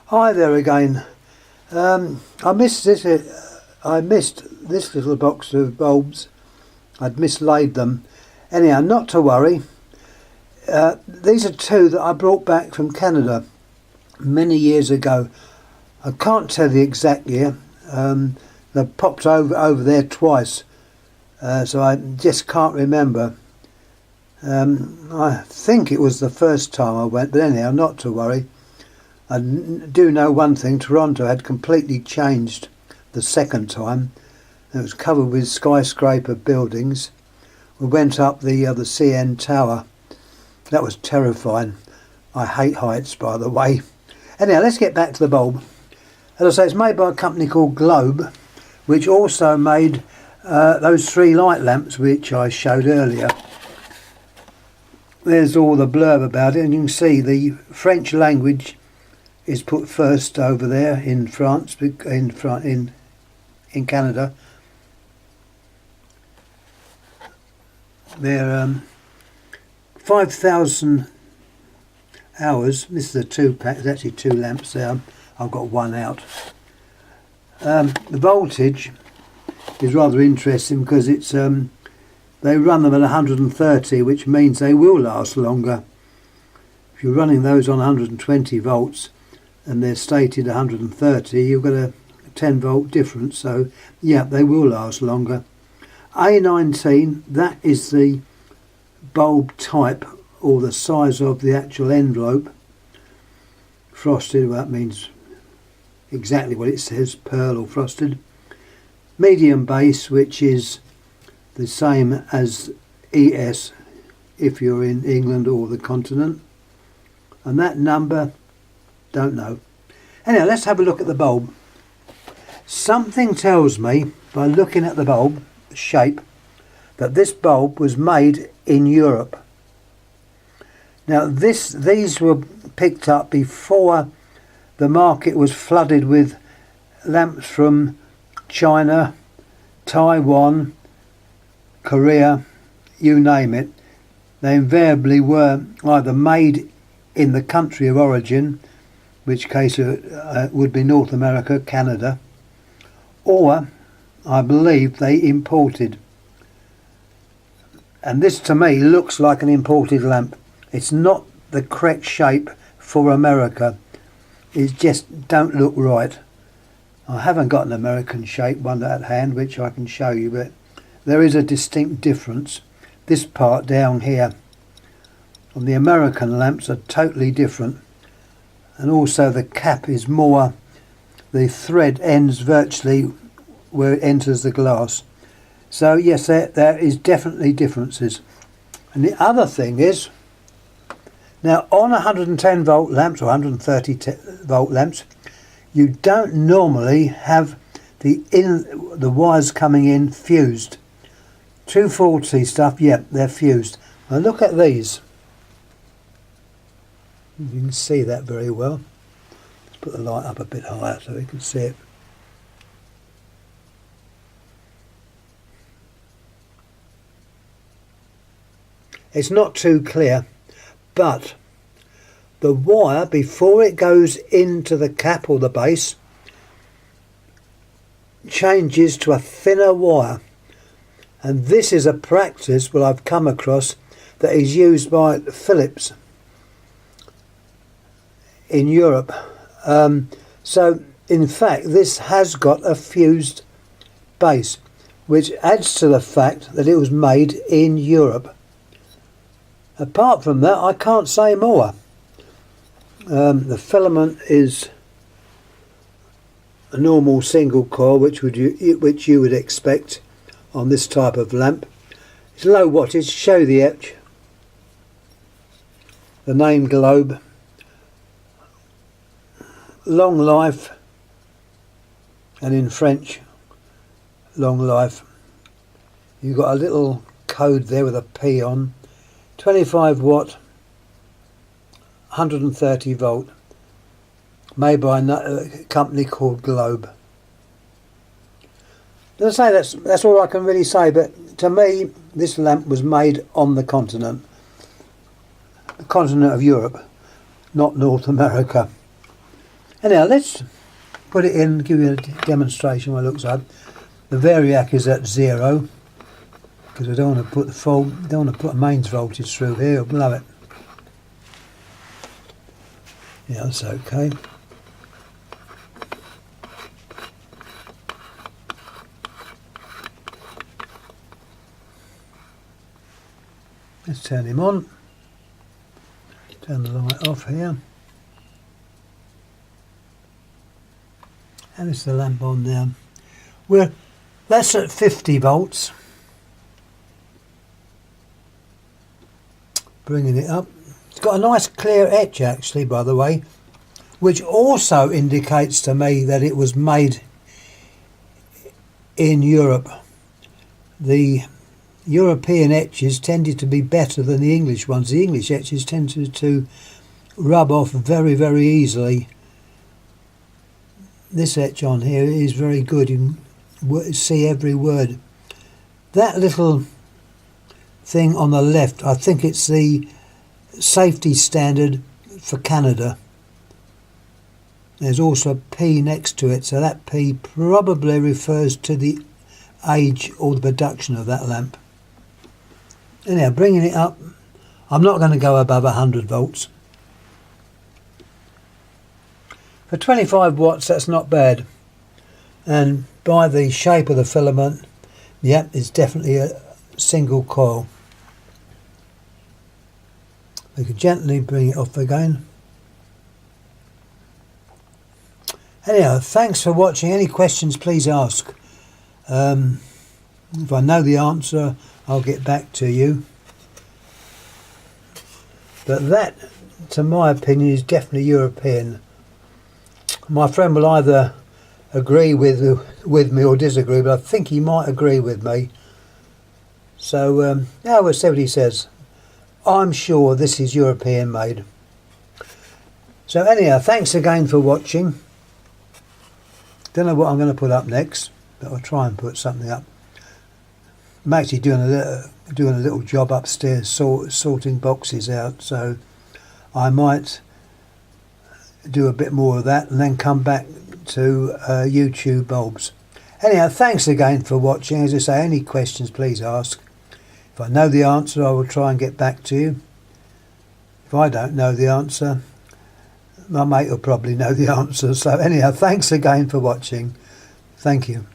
Hi there again. I missed this. I missed this little box of bulbs. I'd mislaid them. Anyhow, not to worry. These are two that I brought back from Canada many years ago. I can't tell the exact year. They've popped over there twice, so I just can't remember. I think it was the first time I went, but anyhow, not to worry. I do know one thing, Toronto had completely changed the second time. It was covered with skyscraper buildings. We went up the CN Tower. That was terrifying. I hate heights, by the way. Anyhow, let's get back to the bulb. As I say, it's made by a company called Globe, which also made those three light lamps which I showed earlier. There's all the blurb about it, and you can see the French language is put first over there in France, in Canada. They're 5,000 hours. This is a 2-pack. There's actually 2 lamps there. I've got one out. The voltage is rather interesting because it's they run them at 130, which means they will last longer. If you're running those on 120 volts and they're stated 130, you've got a 10 volt difference, so yeah, they will last longer. A19, that is the bulb type or the size of the actual envelope. Frosted, well, that means exactly what it says, pearl or frosted. Medium base, which is the same as ES if you're in England or the continent. And that number, don't know. Anyhow, let's have a look at the bulb. Something tells me, by looking at the bulb shape, that this bulb was made in Europe. Now these were picked up before the market was flooded with lamps from China, Taiwan, Korea, you name it. They invariably were either made in the country of origin, which case would be North America, Canada, or I believe they imported. And this to me looks like an imported lamp. It's not the correct shape for America. It just don't look right. I haven't got an American shape one at hand which I can show you, but there is a distinct difference. This part down here on the American lamps are totally different, and also the cap is more, the thread ends virtually where it enters the glass. So yes, there is definitely differences. And the other thing is, now on 110 volt lamps or 130 volt lamps, you don't normally have the wires coming in fused. 240 stuff, yeah, they're fused. Now look at these. You can see that very well. Let's put the light up a bit higher so you can see it. It's not too clear, but the wire, before it goes into the cap or the base, changes to a thinner wire. And this is a practice that I've come across that is used by Philips in Europe. So in fact this has got a fused base, which adds to the fact that it was made in Europe. Apart from that, I can't say more. The filament is a normal single coil, which you would expect on this type of lamp. It's low wattage. Show the etch. The name Globe. Long life, and in French, long life. You've got a little code there with a P on. 25 watt, 130 volt, made by a company called Globe. As I say, that's all I can really say, but to me this lamp was made on the continent of Europe, not North America. Anyhow, let's put it in, give you a demonstration what it looks like. The variac is at 0 because I don't want to put don't want to put a mains voltage through here, it'll blow it. Yeah, that's okay. Let's turn him on. Turn the light off here. And it's the lamp on now. That's at 50 volts. Bringing it up. It's got a nice clear etch actually, by the way, which also indicates to me that it was made in Europe. The European etches tended to be better than the English ones. The English etches tended to rub off very, very easily. This etch on here is very good. You can see every word. That little thing on the left, I think it's the safety standard for Canada. There's also a P next to it, so that P probably refers to the age or the production of that lamp. Anyhow, bringing it up, I'm not going to go above 100 volts. For 25 watts, that's not bad. And by the shape of the filament, yep, it's definitely a single coil. We can gently bring it off again. Anyhow, thanks for watching. Any questions, please ask. If I know the answer, I'll get back to you. But that, to my opinion, is definitely European. My friend will either agree with me or disagree, but I think he might agree with me. So, yeah, we'll see what he says. I'm sure this is European made. So anyhow, thanks again for watching. Don't know what I'm going to put up next, but I'll try and put something up. I'm actually doing a little job upstairs, sorting boxes out, so I might do a bit more of that and then come back to YouTube bulbs. Anyhow, thanks again for watching. As I say, any questions, please ask. If I know the answer, I will try and get back to you. If I don't know the answer, my mate will probably know the answer. So anyhow, thanks again for watching. Thank you.